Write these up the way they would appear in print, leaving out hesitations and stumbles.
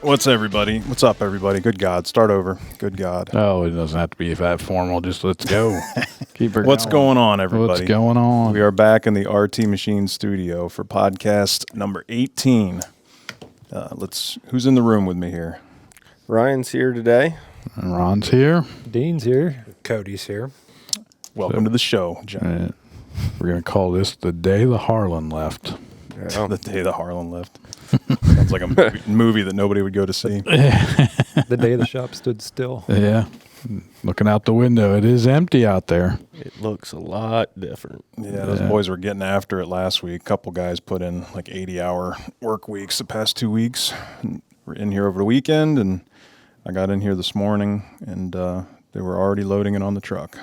What's everybody? What's up, everybody? Good God. Start over. Good God. Oh, it doesn't have to be that formal. Just let's go. Keep her What's going on, everybody? What's going on? We are back in the RT Machine studio for podcast number 18. Who's in the room with me here? Ryan's here today. And Ron's here. Dean's here. Cody's here. Welcome to the show, John. We're going to call this the day the Harlen left. Yeah. The day the Harlen left. Sounds like a movie that nobody would go to see. The day the shop stood still. Yeah. Looking out the window, it is empty out there. It looks a lot different. Yeah, those boys were getting after it last week. A couple guys put in like 80-hour work weeks the past 2 weeks. We're in here over the weekend, and I got in here this morning, and they were already loading it on the truck.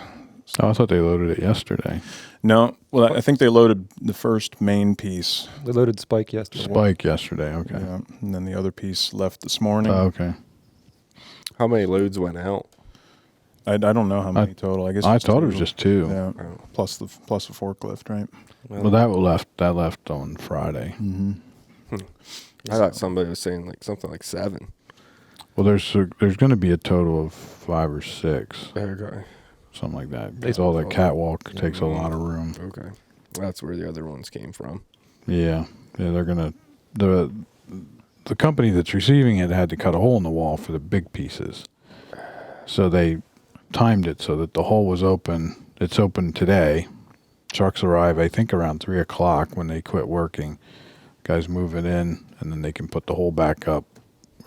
So, Oh, I thought they loaded it yesterday. no, well, I think they loaded the first main piece. They loaded Spike yesterday. Spike yesterday. Okay. Yeah, and then the other piece left this morning. Oh, okay. How many loads went out? I don't know how many total. I guess I it's thought it two. was just two. Yeah, Oh. plus the forklift, right? Well, that left on Friday. Mm-hmm. I thought somebody was saying like something like 7. Well, there's going to be a total of 5 or 6, Okay. something like that. Because all that catwalk takes a lot of room. Okay. That's where the other ones came from. Yeah, they're gonna the company that's receiving it had to cut a hole in the wall for the big pieces, so they timed it so that the hole was open. It's open today. Trucks arrive, I think, around 3:00 when they quit working. Guys move it in, and then they can put the hole back up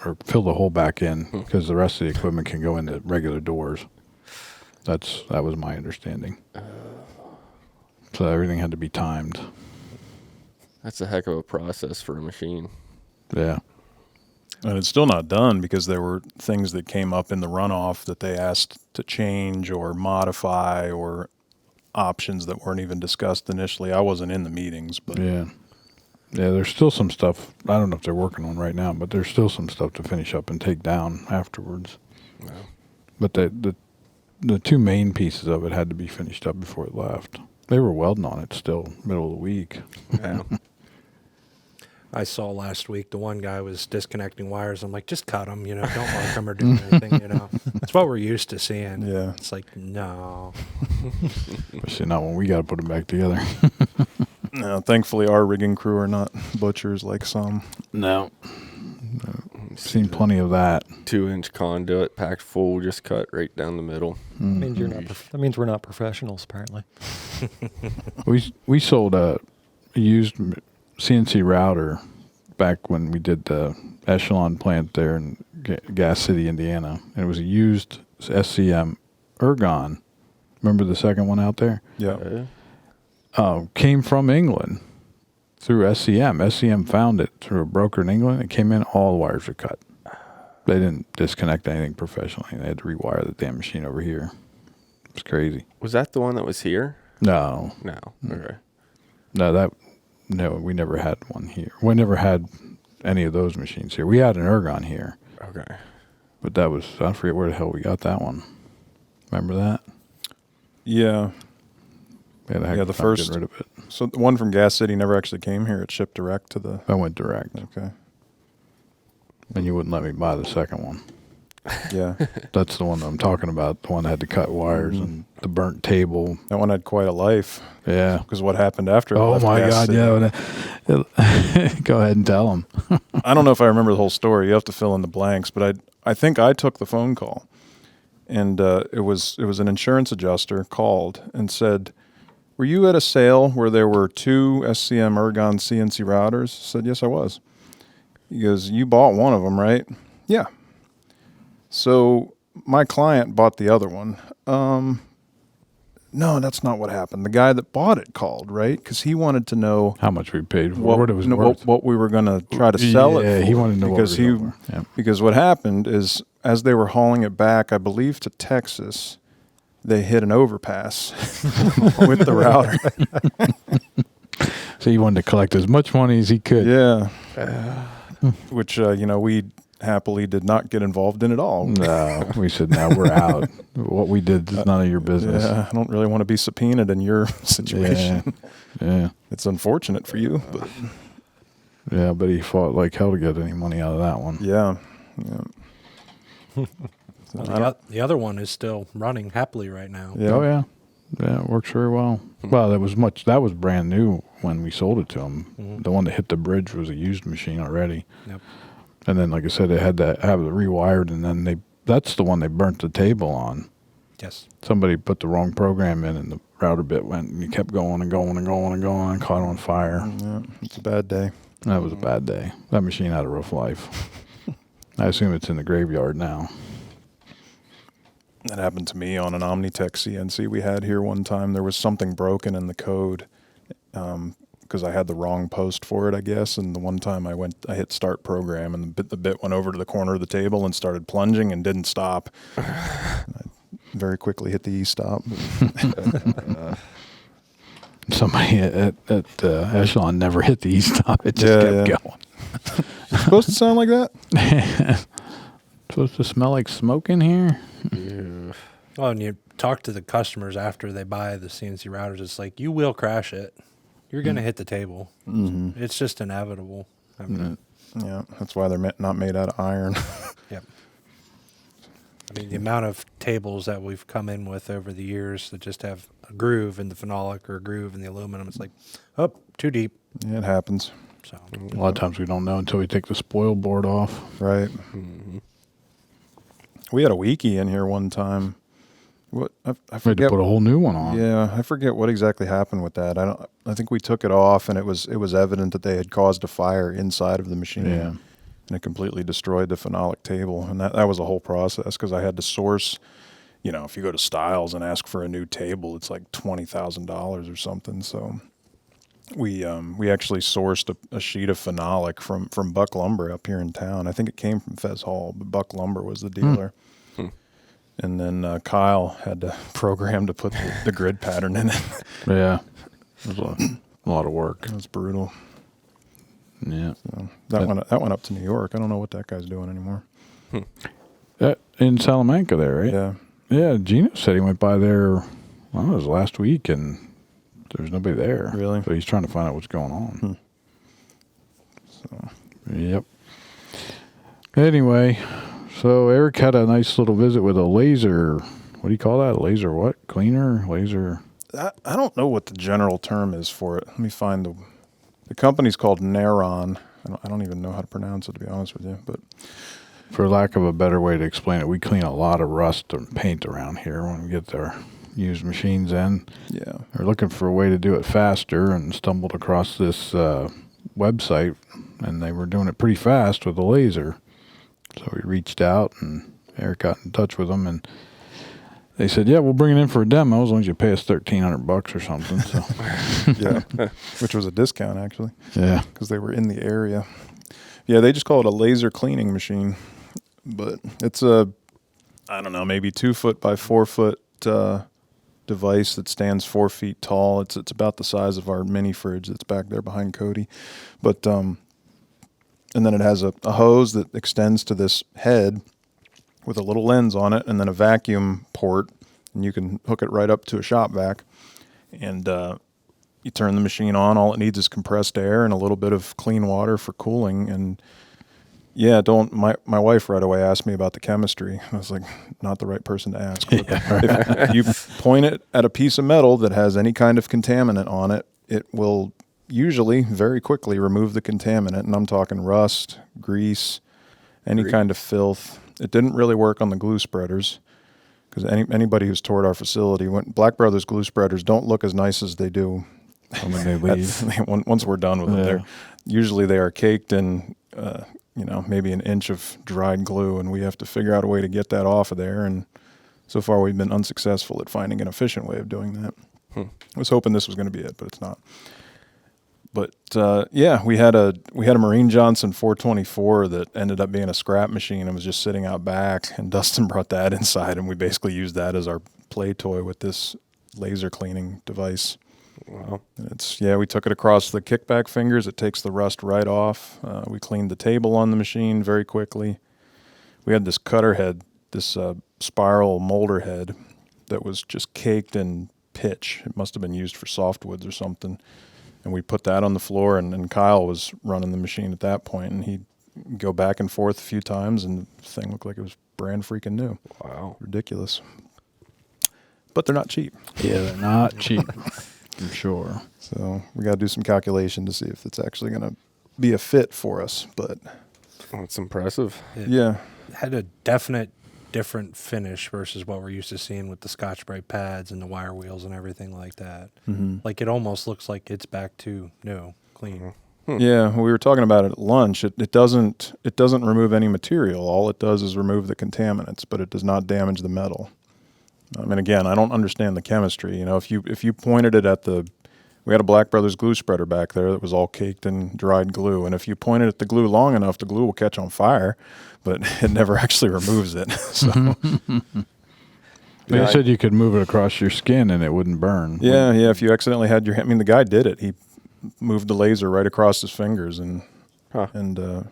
or fill the hole back in because the rest of the equipment can go into regular doors. That was my understanding. So everything had to be timed. That's a heck of a process for a machine. Yeah. And it's still not done because there were things that came up in the runoff that they asked to change or modify, or options that weren't even discussed initially. I wasn't in the meetings, but Yeah, there's still some stuff. I don't know if they're working on right now, but there's still some stuff to finish up and take down afterwards. Wow. But the two main pieces of it had to be finished up before it left. They were welding on it still, middle of the week. Yeah. I saw last week the one guy was disconnecting wires. I'm like, just cut them, don't mark them or do anything, That's what we're used to seeing. Yeah. It's like, no. Especially not when we got to put them back together. no, thankfully our rigging crew are not butchers like some. No. Seen plenty of that. 2-inch conduit packed full, just cut right down the middle. That means we're not professionals, apparently. We sold a used CNC router back when we did the Echelon plant there in Gas City, Indiana. And it was a used SCM Ergon. Remember the second one out there? Yeah. Came from England through SCM. SCM found it through a broker in England. It came in, all the wires were cut. They didn't disconnect anything professionally. They had to rewire the damn machine over here. It's crazy. Was that the one that was here? No. No. Okay. No, we never had one here. We never had any of those machines here. We had an Ergon here. Okay. But that was, I forget where the hell we got that one. Remember that? Yeah. Yeah, the first. Get rid of it. So the one from Gas City never actually came here. It shipped direct to the. I went direct. Okay. And you wouldn't let me buy the second one. Yeah. That's the one that I'm talking about. The one that had to cut wires and the burnt table. That one had quite a life. Yeah. Because what happened after? it Oh left my Gas God! City. Yeah. Go ahead and tell them. I don't know if I remember the whole story. You have to fill in the blanks, but I think I took the phone call, and it was an insurance adjuster called and said, "Were you at a sale where there were 2 SCM Ergon CNC routers?" I said, "Yes, I was." He goes, "You bought one of them, right?" "Yeah." "So my client bought the other one." No, that's not what happened. The guy that bought it called, right? Because he wanted to know How much we paid for what it was worth. what we were going to try to sell it for. Yeah, he wanted to know because what it was worth. Yeah. because what happened is, as they were hauling it back, I believe to Texas, they hit an overpass with the router. So he wanted to collect as much money as he could. Yeah. Which, we happily did not get involved in at all. No, we said, no, we're out. What we did is none of your business. Yeah, I don't really want to be subpoenaed in your situation. Yeah. It's unfortunate for you, but Yeah, but he fought like hell to get any money out of that one. yeah. Yeah. Well, the other one is still running happily right now. Yeah. Oh yeah, yeah, it works very well. Well, that was brand new when we sold it to them. Mhm. The one that hit the bridge was a used machine already. Yep. And then, like I said, they had to have it rewired, and then that's the one they burnt the table on. Yes. Somebody put the wrong program in, and the router bit went, and it kept going and going and going and going, and caught on fire. Yeah, it's a bad day. That was a bad day. That machine had a rough life. I assume it's in the graveyard now. That happened to me on an Omnitech CNC we had here one time. There was something broken in the code because I had the wrong post for it, I guess. And the one time I hit start program, and the bit went over to the corner of the table and started plunging and didn't stop. And I very quickly hit the e-stop. Somebody at Echelon never hit the e-stop. It just kept going. It's supposed to sound like that? Supposed to smell like smoke in here? Yeah. Well, and you talk to the customers after they buy the CNC routers. It's like, you will crash it. You're going to hit the table. Mm-hmm. It's just inevitable. I mean, Yeah, that's why they're not made out of iron. Yep. I mean, the amount of tables that we've come in with over the years that just have a groove in the phenolic or a groove in the aluminum, it's like, oh, too deep. Yeah, it happens. So A lot of times we don't know until we take the spoil board off. Right. Mhm. We had a wiki in here one time. What I We had to forget. put a whole new one on. Yeah, I forget what exactly happened with that. I think we took it off, and it was evident that they had caused a fire inside of the machine. Yeah. And it completely destroyed the phenolic table, and that was a whole process because I had to source. You know, if you go to Styles and ask for a new table, it's like $20,000 or something. So we actually sourced a sheet of phenolic from Buck Lumber up here in town. I think it came from Fez Hall, but Buck Lumber was the dealer. And then Kyle had to program to put the grid pattern in it. Yeah. It was a lot of work. It was brutal. Yeah. So that went up to New York. I don't know what that guy's doing anymore. In Salamanca there, right? Yeah. Yeah, Gino said he went by there, well, it was last week, and there was nobody there. Really? So he's trying to find out what's going on. So Yep. Anyway, so Eric had a nice little visit with a laser. What do you call that? Laser what? Cleaner? Laser? I don't know what the general term is for it. Let me find the company's called Naron. I don't even know how to pronounce it, to be honest with you. But For lack of a better way to explain it, we clean a lot of rust and paint around here when we get our used machines in. yeah, We're looking for a way to do it faster and stumbled across this website, and they were doing it pretty fast with a laser. So we reached out, and Eric got in touch with them, and they said, "Yeah, we'll bring it in for a demo as long as you pay us $1,300 or something." So yeah, which was a discount actually yeah, because they were in the area. Yeah, they just call it a laser cleaning machine, but it's I don't know, maybe 2 foot by 4 foot device that stands 4 feet tall. It's about the size of our mini fridge that's back there behind Cody, but and then it has a hose that extends to this head with a little lens on it, and then a vacuum port, and you can hook it right up to a shop vac, and you turn the machine on. All it needs is compressed air and a little bit of clean water for cooling. And yeah, my wife right away asked me about the chemistry. I was like, not the right person to ask. But if you point it at a piece of metal that has any kind of contaminant on it, it will usually very quickly remove the contaminant. And I'm talking rust, grease, any kind of filth. It didn't really work on the glue spreaders because anybody who's toured our facility, Black Brothers glue spreaders don't look as nice as they do when they leave. once we're done with them. Yeah. They are caked in, maybe an inch of dried glue, and we have to figure out a way to get that off of there. And so far, we've been unsuccessful at finding an efficient way of doing that. I was hoping this was going to be it, but it's not. But we had a Marine Johnson 424 that ended up being a scrap machine and was just sitting out back. And Dustin brought that inside, and we basically used that as our play toy with this laser cleaning device. Wow. And we took it across the kickback fingers. It takes the rust right off. We cleaned the table on the machine very quickly. We had this cutter head, this spiral molder head that was just caked in pitch. It must have been used for softwoods or something. And we put that on the floor, and Kyle was running the machine at that point, and go back and forth a few times, and the thing looked like it was brand freaking new. Wow. Ridiculous. But they're not cheap. Yeah, they're not cheap. For sure. So we got to do some calculation to see if it's actually going to be a fit for us. But That's impressive. yeah. It had a definite different finish versus what we're used to seeing with the Scotch-Brite pads and the wire wheels and everything like that. Mm-hmm. Like, it almost looks like it's back to new, clean. Yeah, we were talking about it at lunch. It doesn't remove any material. All it does is remove the contaminants, but it does not damage the metal. I mean, again, I don't understand the chemistry. You know, if you pointed it at we had a Black Brothers glue spreader back there that was all caked in dried glue, and if you point it at the glue long enough, the glue will catch on fire, but it never actually removes it. So They said you could move it across your skin and it wouldn't burn. yeah, if you accidentally had your hand, I mean, the guy did it. He moved the laser right across his fingers, and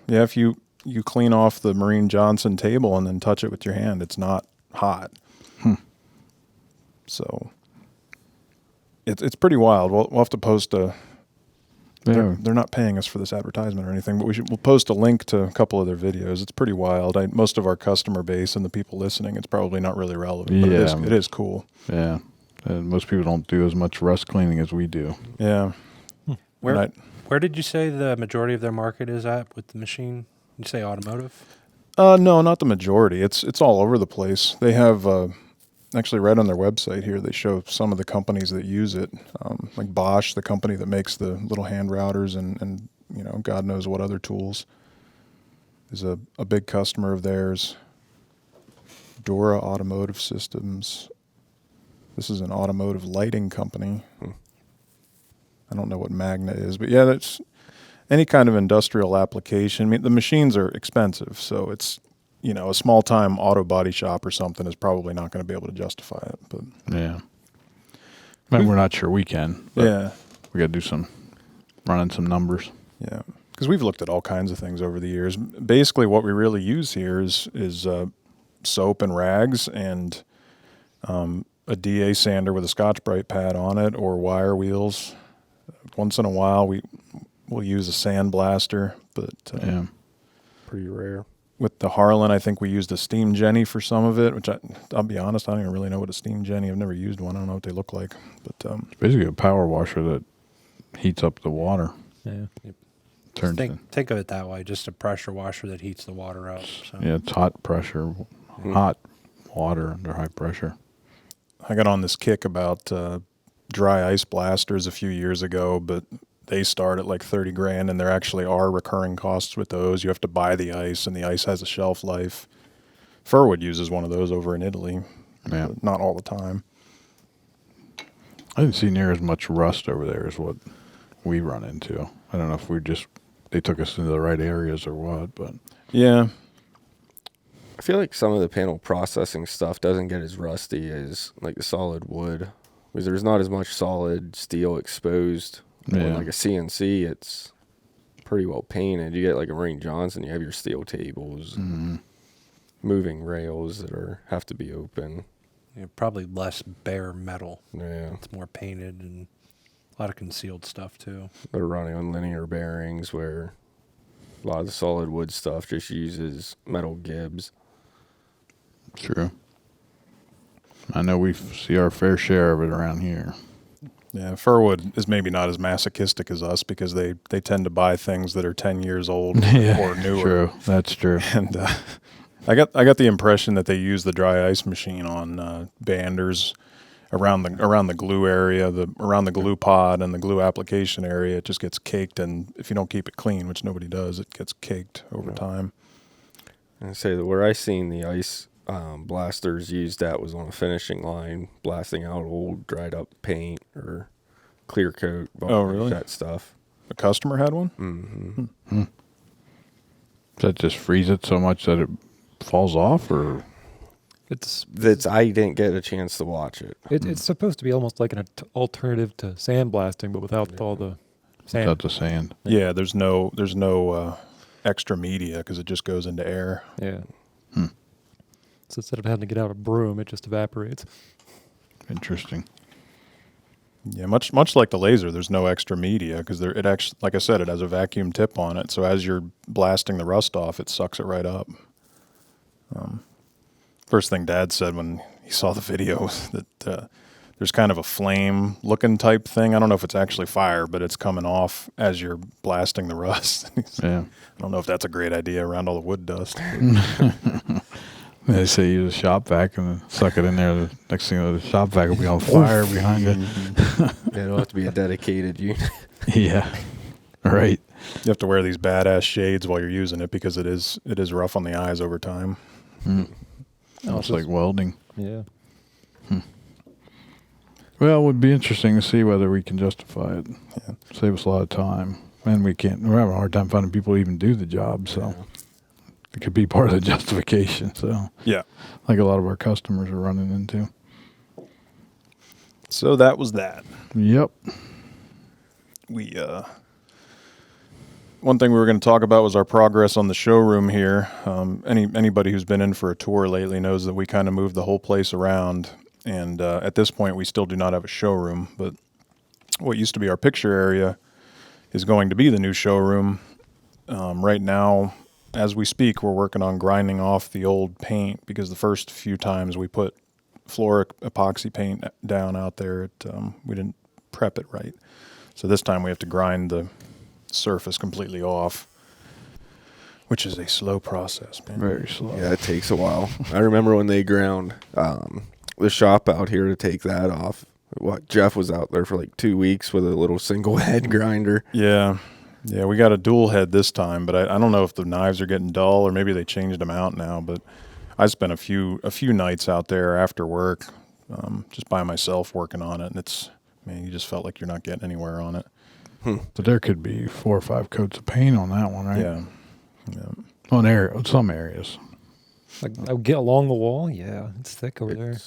if you clean off the Marine Johnson table and then touch it with your hand, it's not hot. So it's pretty wild. We'll have to post a. They're not paying us for this advertisement or anything, but we'll post a link to a couple of their videos. It's pretty wild. Most of our customer base and the people listening, it's probably not really relevant, but it is cool. Yeah. And most people don't do as much rust cleaning as we do. Yeah. Where did you say the majority of their market is at with the machine? Did you say automotive? No, not the majority. It's all over the place. They have actually right on their website here. They show some of the companies that use it, like Bosch, the company that makes the little hand routers, and you know, God knows what other tools, is a big customer of theirs. Dora Automotive Systems. This is an automotive lighting company. I don't know what Magna is, but yeah, that's any kind of industrial application. I mean, the machines are expensive, so it's, you know, a small time auto body shop or something is probably not going to be able to justify it. But yeah, I mean, we're not sure we can. But yeah, we got to do running some numbers. Yeah, because we've looked at all kinds of things over the years. Basically, what we really use here is soap and rags and a DA sander with a Scotch-Brite pad on it, or wire wheels. Once in a while, we'll use a sand blaster, but Pretty rare. with the Harlen, I think we used a steam Jenny for some of it, which I'll be honest, I don't even really know what a steam Jenny. I've never used one. I don't know what they look like, but It's basically a power washer that heats up the water. Yeah. Turns Think of it that way, just a pressure washer that heats the water up. So. yeah, it's hot pressure, hot water under high pressure. I got on this kick about dry ice blasters a few years ago, but they start at like $30,000, and there actually are recurring costs with those. You have to buy the ice, and the ice has a shelf life. Furwood uses one of those over in Italy, but not all the time. I didn't see near as much rust over there as what we run into. I don't know if they took us into the right areas or what, but Yeah, I feel like some of the panel processing stuff doesn't get as rusty as like the solid wood, because there's not as much solid steel exposed. Yeah. Like a CNC, it's pretty well painted. You get like a Marine Johnson, you have your steel tables, moving rails that have to be open. Yeah, probably less bare metal. Yeah, It's more painted and a lot of concealed stuff too. they're running on linear bearings, where a lot of the solid wood stuff just uses metal gibs. true. I know we see our fair share of it around here. yeah. Furwood is maybe not as masochistic as us because they tend to buy things that are 10 years old or newer. True, that's true. And I got the impression that they use the dry ice machine on banders around the glue area, around the glue pod and the glue application area. It just gets caked, and if you don't keep it clean, which nobody does, it gets caked over time. And I say that where I seen the ice blasters used at was on a finishing line, blasting out old dried up paint or clear coat. Oh, really? That stuff. A customer had one? Mm-hmm. Does that just freeze it so much that it falls off, or I didn't get a chance to watch it. It's supposed to be almost like an alternative to sandblasting, but without all the sand. without the sand? Yeah, there's no extra media because it just goes into air. Yeah. So instead of having to get out a broom, it just evaporates. Interesting. Yeah, much like the laser, there's no extra media because it actually, like I said, it has a vacuum tip on it. So as you're blasting the rust off, it sucks it right up. First thing Dad said when he saw the video was that there's kind of a flame looking type thing. I don't know if it's actually fire, but it's coming off as you're blasting the rust. Yeah. I don't know if that's a great idea around all the wood dust. They say use a shop vac and suck it in there. The next thing, the shop vac will be on fire behind it. It'll have to be a dedicated unit. Yeah. Right. You have to wear these badass shades while you're using it because it is rough on the eyes over time. Almost like welding. Yeah. Well, it would be interesting to see whether we can justify it. Yeah. Save us a lot of time. And we're having a hard time finding people who even do the job, so it could be part of the justification. So Yeah. like a lot of our customers are running into. So that was that. Yep. We one thing we were going to talk about was our progress on the showroom here. Anybody who's been in for a tour lately knows that we kind of moved the whole place around, and at this point we still do not have a showroom. But what used to be our picture area is going to be the new showroom. Right now, as we speak, we're working on grinding off the old paint because the first few times we put floor epoxy paint down out there, we didn't prep it right. So this time we have to grind the surface completely off, which is a slow process, man. Very slow. Yeah, it takes a while. I remember when they ground the shop out here to take that off. Jeff was out there for like 2 weeks with a little single head grinder. Yeah, we got a dual head this time, but I don't know if the knives are getting dull or maybe they changed them out now. But I spent a few nights out there after work, just by myself working on it, and you just felt like you're not getting anywhere on it. But there could be 4 or 5 coats of paint on that one, right? Yeah. On some areas. Like, I would get along the wall. Yeah, it's thick over there.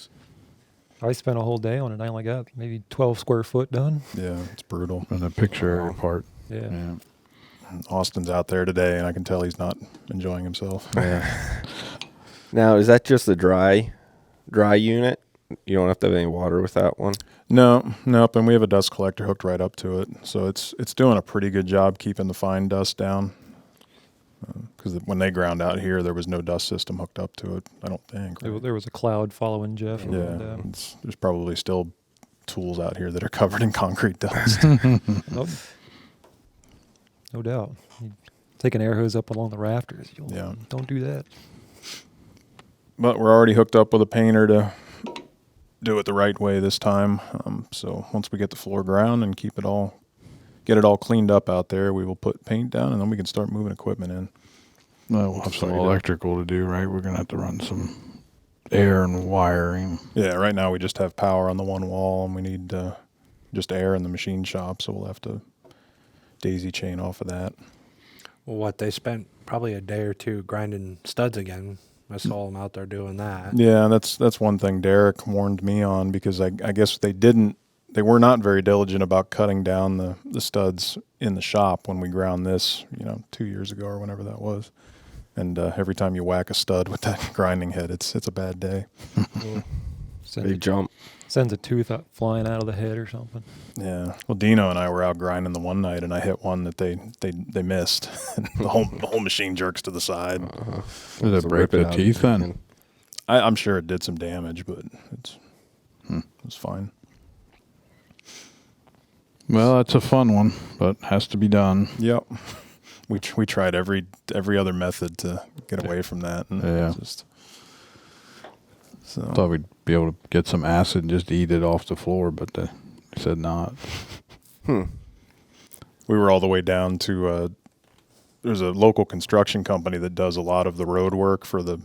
I spent a whole day on it. I only got maybe 12 square foot done. Yeah, it's brutal. And the picture area part. Yeah. Austin's out there today, and I can tell he's not enjoying himself. Yeah. Now, is that just the dry unit? You don't have to have any water with that one? Nope, and we have a dust collector hooked right up to it, so it's doing a pretty good job keeping the fine dust down. Because when they ground out here, there was no dust system hooked up to it, I don't think. Right? There was a cloud following Jeff. Yeah, And, there's probably still tools out here that are covered in concrete dust. oh, no doubt. You take an air hose up along the rafters. Yeah. Don't do that. But we're already hooked up with a painter to do it the right way this time. So once we get the floor ground and get it all cleaned up out there, we will put paint down, and then we can start moving equipment in. Well, we'll have some electrical to do, right? We're going to have to run some air and wiring. Yeah, right now we just have power on the one wall, and we need just air in the machine shop, so we'll have to daisy chain off of that. Well, they spent probably a day or two grinding studs again. I saw them out there doing that. Yeah, that's one thing Derek warned me on, because I guess they were not very diligent about cutting down the studs in the shop when we ground this, 2 years ago or whenever that was. And every time you whack a stud with that grinding head, it's a bad day. Big jump. Sends a tooth flying out of the head or something. Yeah. Well, Dino and I were out grinding the one night, and I hit one that they missed. the whole machine jerks to the side. Did it break the teeth then? I'm sure it did some damage, but it's fine. Well, that's a fun one, but has to be done. Yep. We tried every other method to get away from that, and Yeah. Thought we'd be able to get some acid and just eat it off the floor, but they said not. We were all the way down to there's a local construction company that does a lot of the road work for the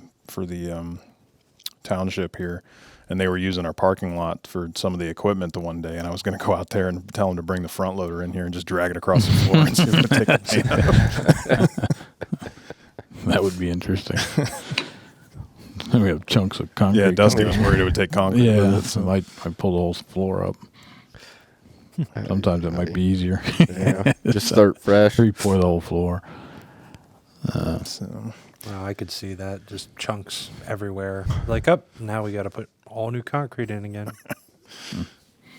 township here, and they were using our parking lot for some of the equipment the one day, and I was going to go out there and tell them to bring the front loader in here and just drag it across the floor and see if it take the paint out. That would be interesting. We have chunks of concrete. Yeah, Dusty coming was in. worried it would take concrete. Yeah, with it, so. I pull the whole floor up. Sometimes it might be easier. Yeah. Just start fresh. Re-pour the whole floor. So. Well, I could see that, just chunks everywhere. Like, now we got to put all new concrete in again.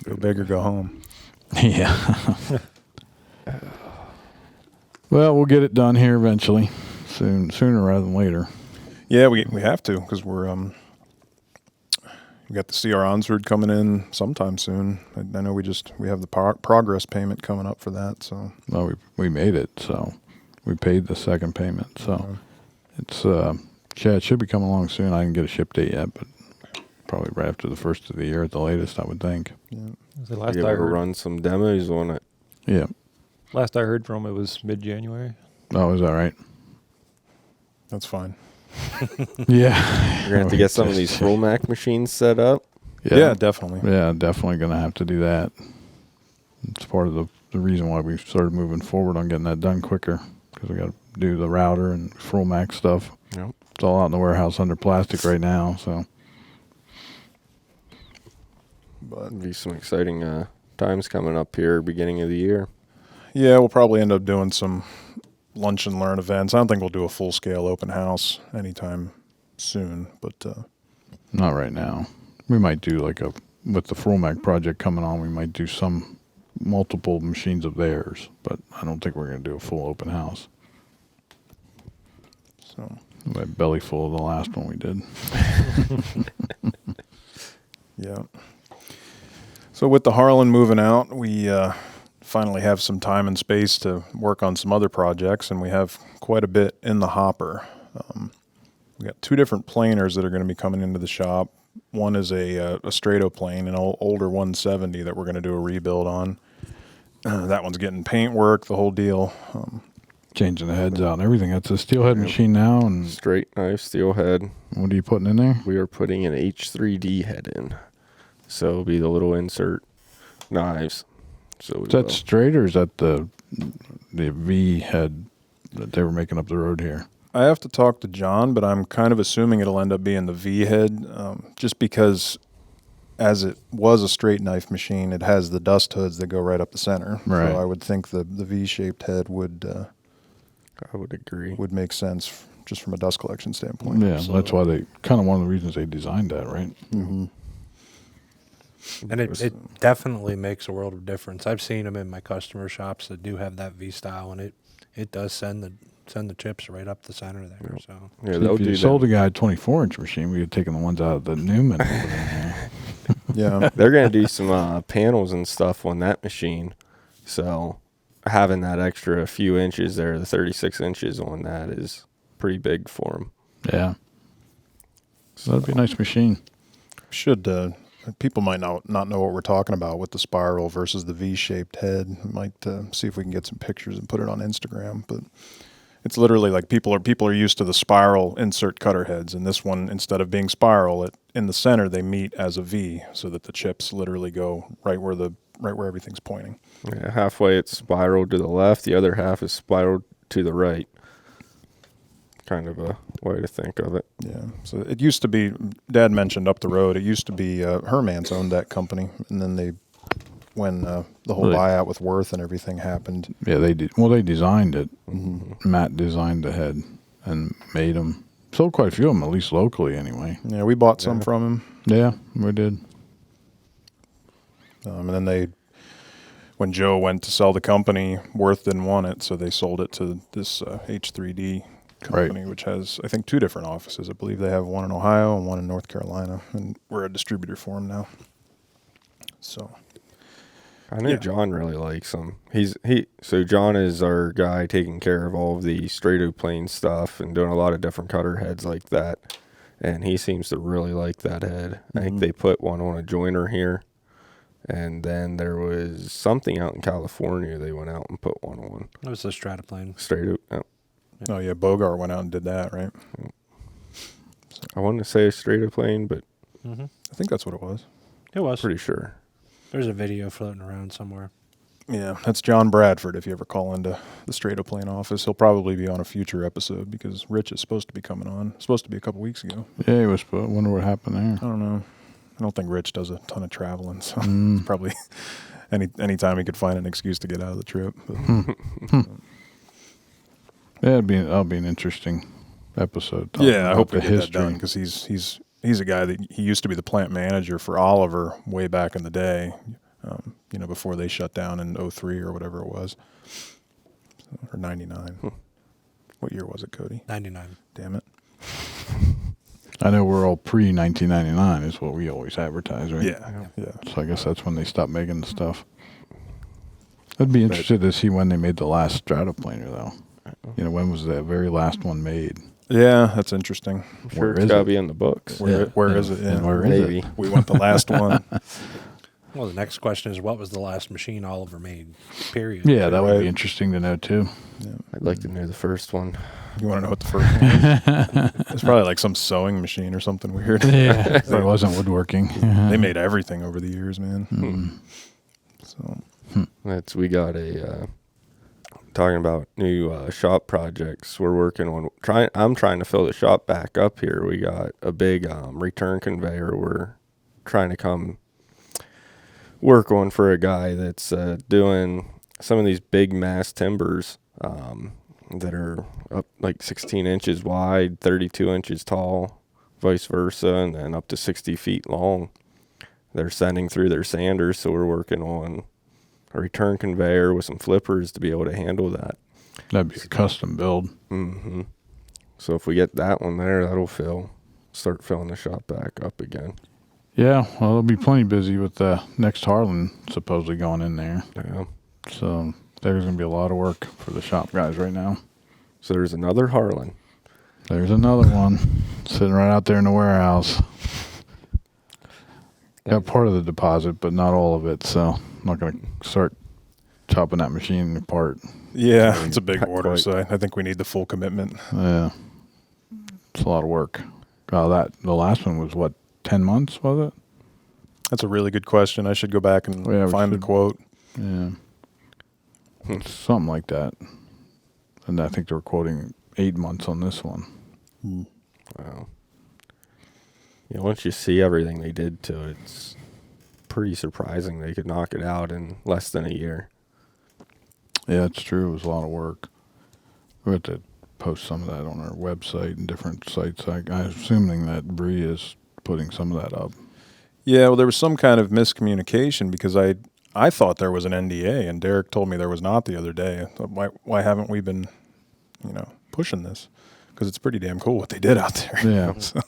Go big or go home. Yeah. Well, we'll get it done here eventually, sooner rather than later. Yeah, we have to because we got the CR Onsword coming in sometime soon. I know we have the progress payment coming up for that. So Well, we made it, so we paid the second payment. So it's it should be coming along soon. I didn't get a ship date yet, but probably right after the first of the year at the latest, I would think. yeah, The last You I able to heard, run some demos on it? Yeah. last I heard from it was mid-January. Oh, is that right? that's fine. Yeah. You're gonna have to get some of these full Mac machines set up. Yeah, definitely. Yeah, definitely going to have to do that. It's part of the reason why we started moving forward on getting that done quicker, because we got to do the router and full Mac stuff. Yep. It's all out in the warehouse under plastic right now, so. But be some exciting times coming up here, beginning of the year. Yeah, we'll probably end up doing some lunch and learn events. I don't think we'll do a full scale open house anytime soon, but Not right now. We might do with the Mac project coming on, we might do some multiple machines of theirs, but I don't think we're going to do a full open house. so My belly full of the last one we did. yeah. So with the Harlan moving out, we finally have some time and space to work on some other projects, and we have quite a bit in the hopper. We got 2 different planers that are going to be coming into the shop. One is a Strato plane, an older 170 that we're going to do a rebuild on. That one's getting paint work, the whole deal. Changing the heads out and everything. That's a steelhead machine now, and Straight knife, steel head. what are you putting in there? We are putting an H3D head in. So it'll be the little insert knives. So Is that straight, or is that the V head that they were making up the road here? I have to talk to John, but I'm kind of assuming it'll end up being the V head, just because as it was a straight knife machine, it has the dust hoods that go right up the center. Right. So I would think the V-shaped head would I would agree. make sense just from a dust collection standpoint. Yeah, So, that's why they kind of one of the reasons they designed that, right? Mm-hmm. And it definitely makes a world of difference. I've seen them in my customer shops that do have that V style, and it does send the chips right up the center there. So Yeah, See, they'll if you do sold that. a guy a 24-inch machine, we could have taken the ones out of the Newman. and put in there. Yeah. They're gonna do some panels and stuff on that machine. So having that extra few inches there, the 36 inches on that, is pretty big for them. Yeah. So that'd be a nice machine. Should people might not know what we're talking about with the spiral versus the V-shaped head. Might see if we can get some pictures and put it on Instagram. But it's literally like people are used to the spiral insert cutter heads, and this one, instead of being spiral, in the center they meet as a V, so that the chips literally go right where everything's pointing. Yeah, halfway it's spiraled to the left, the other half is spiraled to the right. Kind of a way to think of it. Yeah. So it used to be, Dad mentioned up the road, it used to be Hermans owned that company, and then when the whole Really? buyout with Worth and everything happened. Yeah, they did. Well, they designed it. Mm-hmm. Matt designed the head and made them. Sold quite a few of them, at least locally, anyway. Yeah, we bought some from him. Yeah, we did. And then when Joe went to sell the company, Worth didn't want it, so they sold it to this H3D company, which has, I think, 2 different offices. I believe they have one in Ohio and one in North Carolina, and we're a distributor for them now. So, I know Yeah. John really likes them. So John is our guy taking care of all of the Stratoplane stuff and doing a lot of different cutter heads like that. And he seems to really like that head. I think they put one on a joiner here. And then there was something out in California they went out and put one on. it was the Stratoplane. Strato. oh yeah, Bogart went out and did that, right? I wanted to say a Stratoplane, but Mm-hmm. I think that's what it was. It was. pretty sure. There's a video floating around somewhere. Yeah, that's John Bradford. If you ever call into the Stratoplane office, he'll probably be on a future episode because Rich is supposed to be coming on. Supposed to be a couple weeks ago. Yeah, he was. I wonder what happened I there. don't know. I don't think Rich does a ton of traveling, so Mm. it's probably any time he could find an excuse to get out of the trip. But, Yeah, that'll be an interesting episode. talking yeah, I about hope we the get that done because he's a guy that he used to be the plant manager for Oliver way back in the day. before they shut down in 03 or whatever it was, or 99. What year was it, Cody? 99. Damn it. I know we're all pre-1999 is what we always advertise, right? Yeah. So I guess that's when they stopped making the stuff. I'd be interested to see when they made the last Stratoplaner, though. When was that very last one made? Yeah, that's interesting. I'm sure Where it's is got to it? be in the books. Where is it? And Yeah. where is Maybe. it? We want the last one. Well, the next question is, what was the last machine Oliver made? Period. Yeah, that would Right. be interesting to know, too. I'd like to know the first one. You want to know what the first one is? It's probably like some sewing machine or something weird. Yeah. It wasn't woodworking. They made everything over the years, man. Mm. So We got a talking about new shop projects. We're working on I'm trying to fill the shop back up here. We got a big return conveyor we're trying to come work on for a guy that's doing some of these big mass timbers that are up like 16 inches wide, 32 inches tall, vice versa, and then up to 60 feet long. They're sending through their sanders, so we're working on a return conveyor with some flippers to be able to handle that. That'd be a custom build. Mm-hmm. So if we get that one there, that'll start filling the shop back up again. Yeah, well, they'll be plenty busy with the next Harlen supposedly going in there. Yeah. So there's going to be a lot of work for the shop guys right now. So there's another Harlen. There's another one sitting right out there in the warehouse. Got part of the deposit, but not all of it. So I'm not going to start chopping that machine apart. yeah, it's a big Not order, quite. so I think we need the full commitment. Yeah, it's a lot of work. The last one was what, 10 months, was it? That's a really good question. I should go back and Yeah, we find the should. quote. Yeah, something like that. And I think they were quoting 8 months on this one. Wow. Yeah, once you see everything they did to it, it's pretty surprising they could knock it out in less than a year. Yeah, it's true. It was a lot of work. We have to post some of that on our website and different sites. I'm assuming that Bree is putting some of that up. Yeah, well, there was some kind of miscommunication because I thought there was an NDA, and Derek told me there was not the other day. I thought, why haven't we been, pushing this? Because it's pretty damn cool what they did out there. Yeah. So,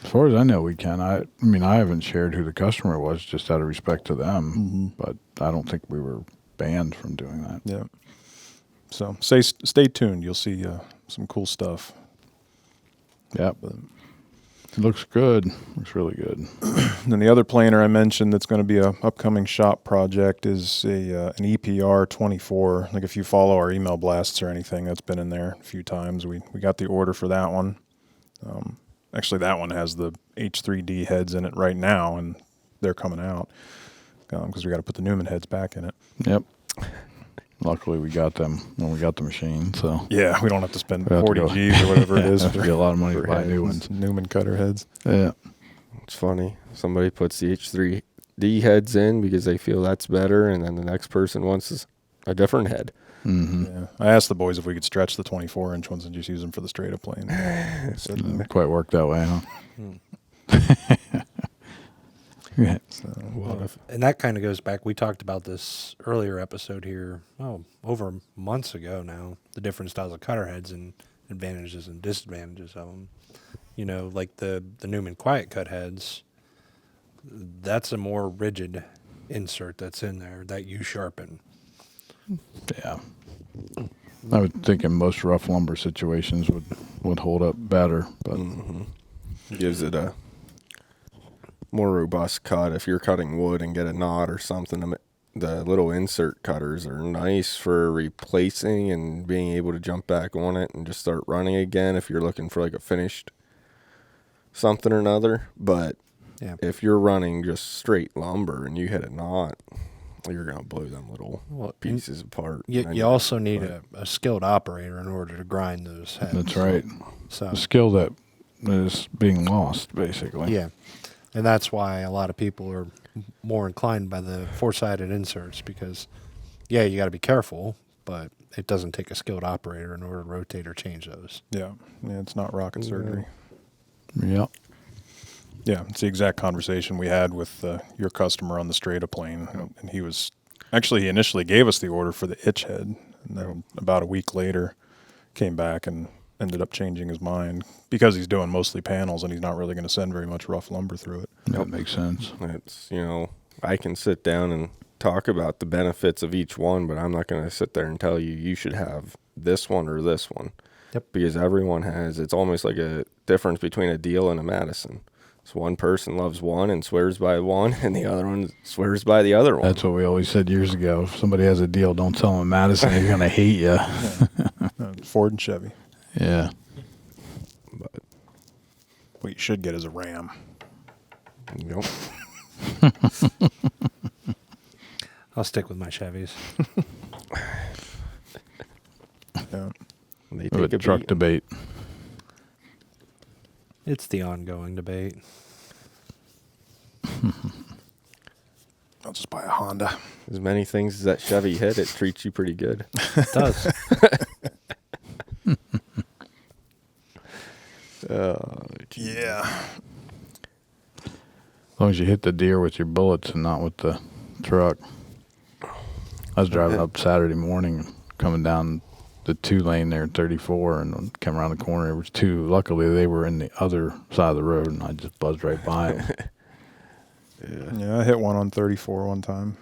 As far as I know, we can. I mean, I haven't shared who the customer was just out of respect to them, but I don't think we were banned from doing that. yeah. So stay tuned. You'll see some cool stuff. Yep. It looks good. Looks really good. And then the other planer I mentioned that's going to be a upcoming shop project is an EPR 24. Like if you follow our email blasts or anything, that's been in there a few times. We got the order for that one. Actually, that one has the H3D heads in it right now, and they're coming out because we got to put the Newman heads back in it. Yep. Luckily, we got them when we got the machine, so Yeah, we don't have to spend We have to 40 go- G's or whatever it is have to for get a lot of money to for buy new heads. ones. Newman cutter heads. Yeah. It's funny. Somebody puts the H3D heads in because they feel that's better, and then the next person wants a different head. Mm-hmm. Yeah, I asked the boys if we could stretch the 24-inch ones and just use them for the straight up plane. They said no. Didn't quite work that way, huh? Yeah. And that kind of goes back. We talked about this earlier episode here, over months ago now, the different styles of cutter heads and advantages and disadvantages of them. Like the Newman quiet cut heads, that's a more rigid insert that's in there that you sharpen. Yeah. I would think in most rough lumber situations would hold up better, but Gives it a more robust cut. If you're cutting wood and get a knot or something, the little insert cutters are nice for replacing and being able to jump back on it and just start running again if you're looking for like a finished something or another. But Yeah. if you're running just straight lumber and you hit a knot, you're going to blow them little pieces apart. You also need a skilled operator in order to grind those heads. that's right. So The skill that is being lost, basically. yeah, and that's why a lot of people are more inclined by the four-sided inserts because, yeah, you got to be careful, but it doesn't take a skilled operator in order to rotate or change those. Yeah, it's not rocket surgery. Yep. Yeah, it's the exact conversation we had with your customer on the straight up plane, and he was Actually, he initially gave us the order for the itch head, and then about a week later came back and ended up changing his mind because he's doing mostly panels and he's not really going to send very much rough lumber through it. That makes sense. It's, I can sit down and talk about the benefits of each one, but I'm not going to sit there and tell you should have this one or this one. Yep. Because everyone it's almost like a difference between a deal and a Madison. So one person loves one and swears by one, and the other one swears by the other one. That's what we always said years ago. If somebody has a deal, don't tell them Madison. They're going to hate you. Ford and Chevy. Yeah. But What you should get is a Ram. Yep. I'll stick with my Chevys. Yeah. They With take a truck beat. debate. It's the ongoing debate. I'll just buy a Honda. As many things as that Chevy hit, it treats you pretty good. It does. Yeah. As long as you hit the deer with your bullets and not with the truck. I was driving up Saturday morning, coming down the 2-lane there at 34, and came around the corner. There was two. Luckily, they were in the other side of the road, and I just buzzed right by them. Yeah, I hit one on 34 one time.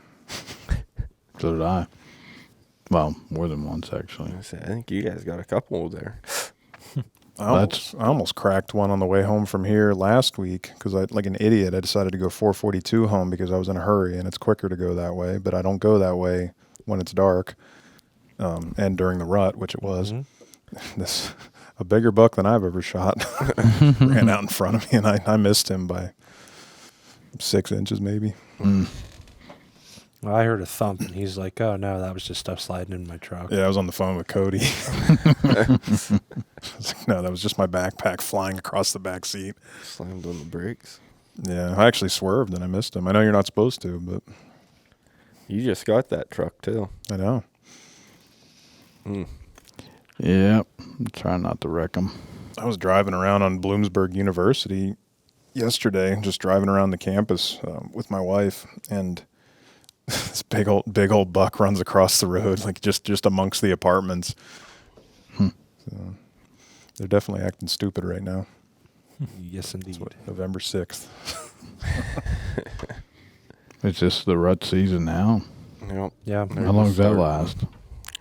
So did I. Well, more than once, actually. I think you guys got a couple there. I almost cracked one on the way home from here last week because like an idiot, I decided to go 442 home because I was in a hurry and it's quicker to go that way, but I don't go that way when it's dark and during the rut, which it was. Mm-hmm. A bigger buck than I've ever shot ran out in front of me, and I missed him by 6 inches maybe. Well, I heard a thump, and he's like, "Oh no, that was just stuff sliding in my truck." Yeah, I was on the phone with Cody. I was like, no, that was just my backpack flying across the back seat. Slammed on the brakes. Yeah, I actually swerved and I missed him. I know you're not supposed to, but You just got that truck too. I know. Yep. I'm trying not to wreck them. I was driving around on Bloomsburg University yesterday, just driving around the campus with my wife, and this big old buck runs across the road, like just amongst the apartments. So they're definitely acting stupid right now. Yes, indeed. November 6th. It's just the rut season now. Yep. Yeah. How long does that last?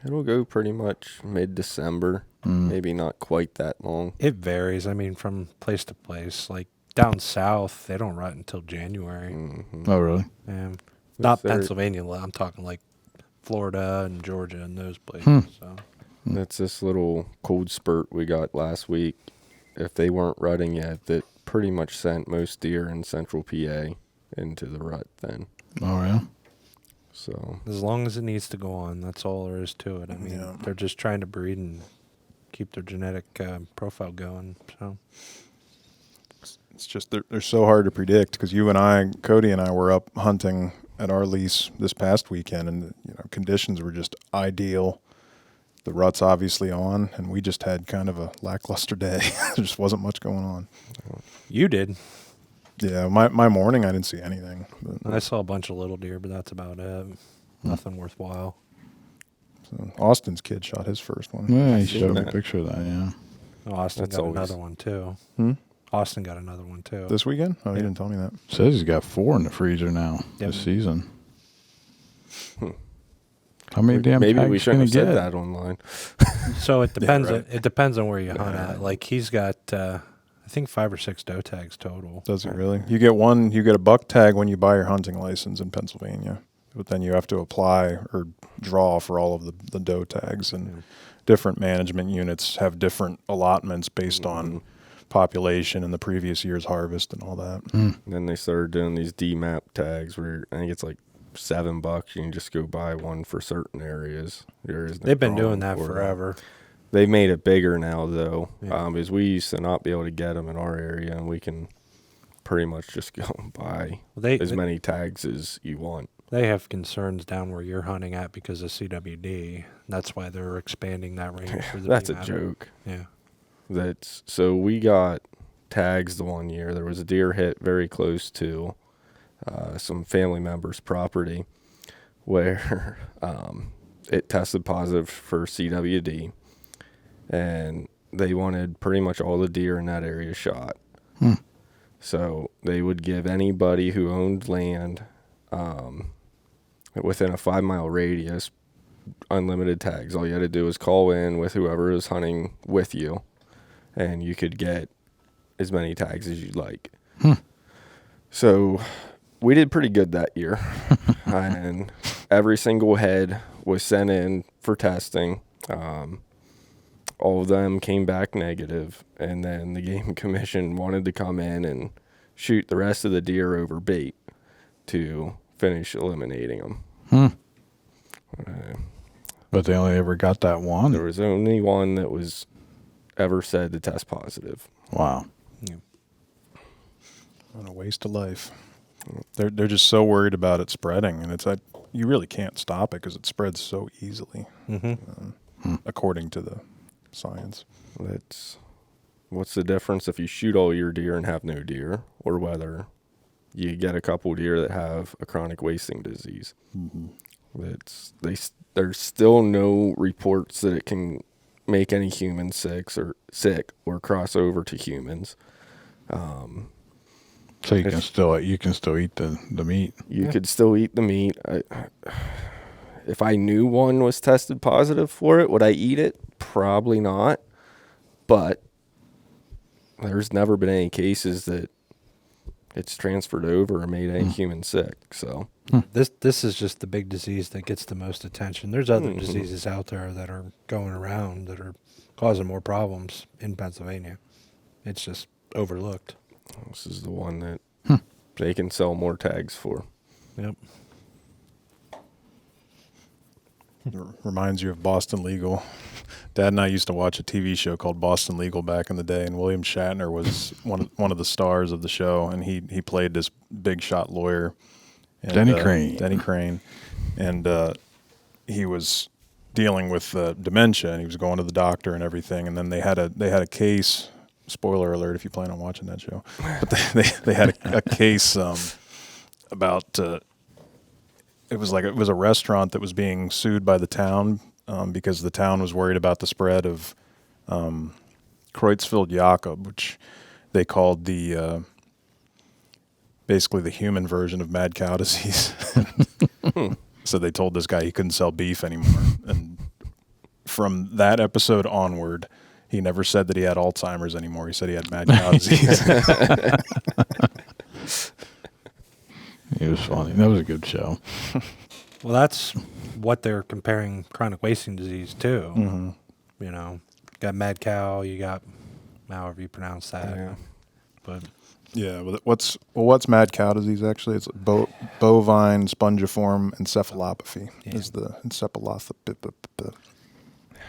It'll go pretty much mid-December. Maybe not quite that long. It varies. I mean, from place to place. Like down south, they don't rut until January. Oh, really? Not their- Pennsylvania. I'm talking like Florida and Georgia and those places. So That's this little cold spurt we got last week. If they weren't rutting yet, that pretty much sent most deer in central PA into the rut then. Oh, yeah? So as long as it needs to go on, that's all there is to it. I mean, Yeah. they're just trying to breed and keep their genetic profile going. So It's just they're so hard to predict because Cody and I were up hunting at our lease this past weekend, and conditions were just ideal. The rut's obviously on, and we just had kind of a lackluster day. There just wasn't much going on. you did. Yeah, my morning I didn't see anything. But, I saw a bunch of little deer, but that's about it. Nothing worthwhile. so Austin's kid shot his first one. Yeah, he seen showed me a that. picture of that, yeah. Austin That's got always- another one too. Hmm? Austin got another one too. This weekend? Oh, Yeah. he didn't tell me that. Says he's got 4 in the freezer now Yep. this season. How many damn maybe tags we shouldn't have gonna said get? that online. So it depends. right. It depends on where you hunt at. Like he's got, I think 5 or 6 doe tags total. Does it really? You get a buck tag when you buy your hunting license in Pennsylvania, but then you have to apply or draw for all of the doe tags, and different management units have different allotments based on population and the previous year's harvest and all that. And then they started doing these DMAP tags where I think it's like $7. You can just go buy one for certain areas. There is no They've been problem doing that for it. forever. They made it bigger now, though, Yeah. because we used to not be able to get them in our area, and we can pretty much just go and buy as many tags as you want. They have concerns down where you're hunting at because of CWD. That's why they're expanding that range for the That's a DMAP. joke. Yeah. So we got tags the one year. There was a deer hit very close to some family members' property. where it tested positive for CWD, and they wanted pretty much all the deer in that area shot. So they would give anybody who owned land within a 5-mile radius unlimited tags. All you had to do was call in with whoever is hunting with you, and you could get as many tags as you'd like. So we did pretty good that year. And every single head was sent in for testing. All of them came back negative, and then the game commission wanted to come in and shoot the rest of the deer over bait to finish eliminating them. But they only ever got that one. There was only one that was ever said to test positive. Wow. What a waste of life. They're just so worried about it spreading, and it's like you really can't stop it because it spreads so easily, according to the science. What's the difference if you shoot all your deer and have no deer, or whether you get a couple deer that have a chronic wasting disease? There's still no reports that it can make any humans sick or cross over to humans. So you can still eat the meat. You could still eat the meat. If I knew one was tested positive for it, would I eat it? Probably not. But there's never been any cases that it's transferred over or made any human sick. So This is just the big disease that gets the most attention. There's other diseases out there that are going around that are causing more problems in Pennsylvania. It's just overlooked. this is the one that they can sell more tags for. Yep. Reminds you of Boston Legal. Dad and I used to watch a TV show called Boston Legal back in the day, and William Shatner was one of the stars of the show, and he played this big shot lawyer, and, Denny Crane, and he was dealing with dementia, and he was going to the doctor and everything, and then they had a case. Spoiler alert if you plan on watching that show, but they had a case about. It was a restaurant that was being sued by the town because the town was worried about the spread of Creutzfeldt-Jakob, which they called basically the human version of mad cow disease. So they told this guy he couldn't sell beef anymore. And from that episode onward, he never said that he had Alzheimer's anymore. He said he had mad cow disease. It was funny. That was a good show. Well, that's what they're comparing chronic wasting disease to. You know, got mad cow, you got however you pronounce that. Yeah. But Yeah, what's mad cow disease actually? It's bovine spongiform encephalopathy. Yeah. Is the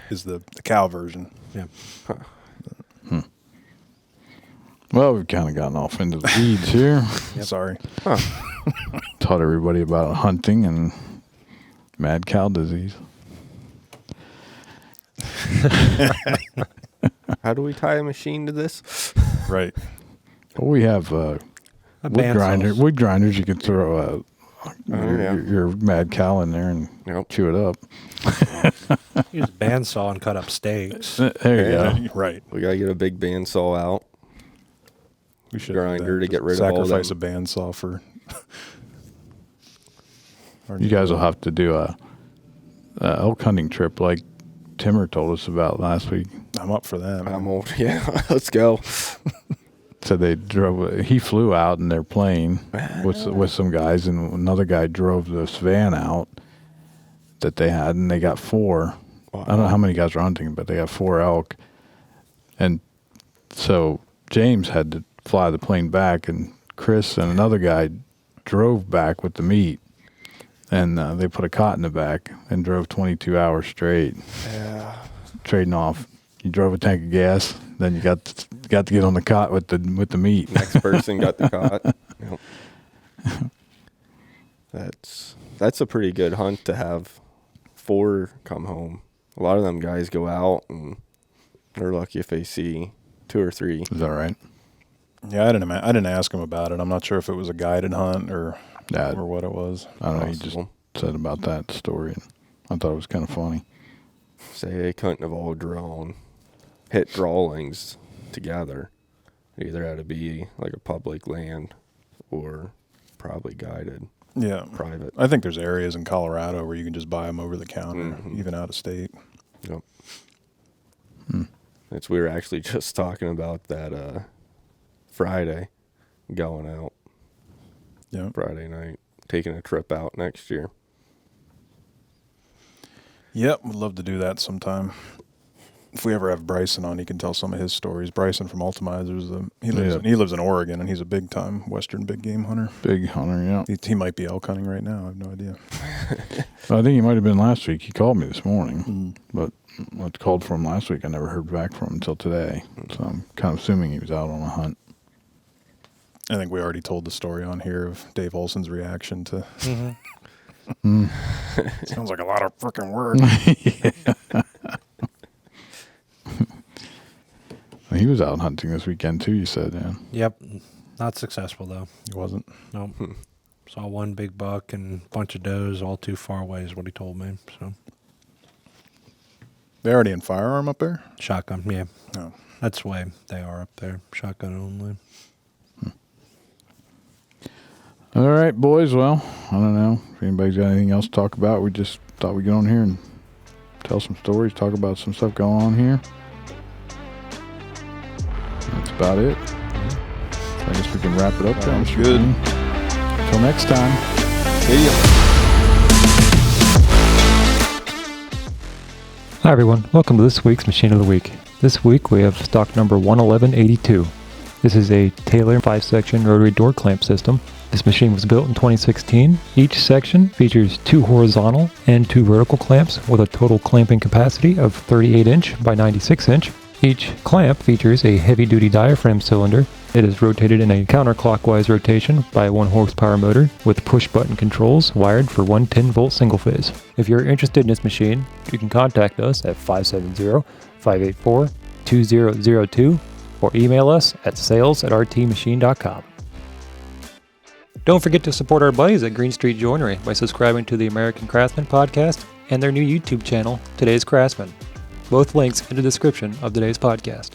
is the cow version. yeah. Well, we've kind of gotten off into the weeds here. Sorry. Taught everybody about hunting and mad cow disease. How do we tie a machine to this? Right. Well, we have wood bandsaws. grinders. You can throw your mad cow in there and chew it up. Use a bandsaw and cut up steaks. There you go. Right. We got to get a big bandsaw out. We should Grinder to get rid of all sacrifice them. a bandsaw for. You guys will have to do a elk hunting trip like Timmer told us about last week. I'm up for that. Man. I'm old. Yeah, let's go. So he flew out in their plane with some guys, and another guy drove this van out that they had, and they got 4. Wow. I don't know how many guys were hunting, but they got 4 elk. And so James had to fly the plane back, and Chris and another guy drove back with the meat. And they put a cot in the back and drove 22 hours straight. Yeah. Trading off. You drove a tank of gas, then you got to get on the cot with the meat. Next person got the cot. Yep. That's a pretty good hunt to have 4 come home. A lot of them guys go out and they're lucky if they see 2 or 3. Is that right? Yeah, I didn't ask him about it. I'm not sure if it was a guided hunt or what it was. I don't know. He Possible. just said about that story, and I thought it was kind of funny. Say they couldn't have all hit drawings together. It either had to be like a public land or probably guided. Yeah. Private. I think there's areas in Colorado where you can just buy them over the counter, Mhm. even out of state. Yep. We were actually just talking about that Friday going out. Yeah. Friday night. Taking a trip out next year. Yep, would love to do that sometime. If we ever have Bryson on, he can tell some of his stories. Bryson from Ultimizers, he lives in Oregon, and he's a big time Western big game hunter. Big hunter, yeah. He might be elk hunting right now. I have no idea. I think he might have been last week. He called me this morning, but I called for him last week. I never heard back from him until today, so I'm kind of assuming he was out on a hunt. I think we already told the story on here of Dave Olson's reaction to. Sounds like a lot of freaking work. He was out hunting this weekend too, you said, yeah. Yep. Not successful, though. He wasn't. Nope. Saw one big buck and a bunch of does all too far away is what he told me. So They already in firearm up there? shotgun, yeah. No. That's the way they are up there. Shotgun only. All right, boys. Well, I don't know if anybody's got anything else to talk about. We just thought we'd get on here and tell some stories, talk about some stuff going on here. That's about it. So I guess we can wrap it up. Sounds good. Until next time. See ya. Hi everyone, welcome to this week's Machine of the Week. This week we have stock number 11182. This is a Taylor 5-section rotary door clamp system. This machine was built in 2016. Each section features 2 horizontal and 2 vertical clamps with a total clamping capacity of 38 inch by 96 inch. Each clamp features a heavy-duty diaphragm cylinder. It is rotated in a counterclockwise rotation by a 1 horsepower motor with push-button controls wired for 1 10-volt single-phase. If you're interested in this machine, you can contact us at 570-584-2002 or email us at sales@rtmachine.com. Don't forget to support our buddies at Green Street Joinery by subscribing to the American Craftman podcast and their new YouTube channel, Today's Craftsman. Both links in the description of today's podcast.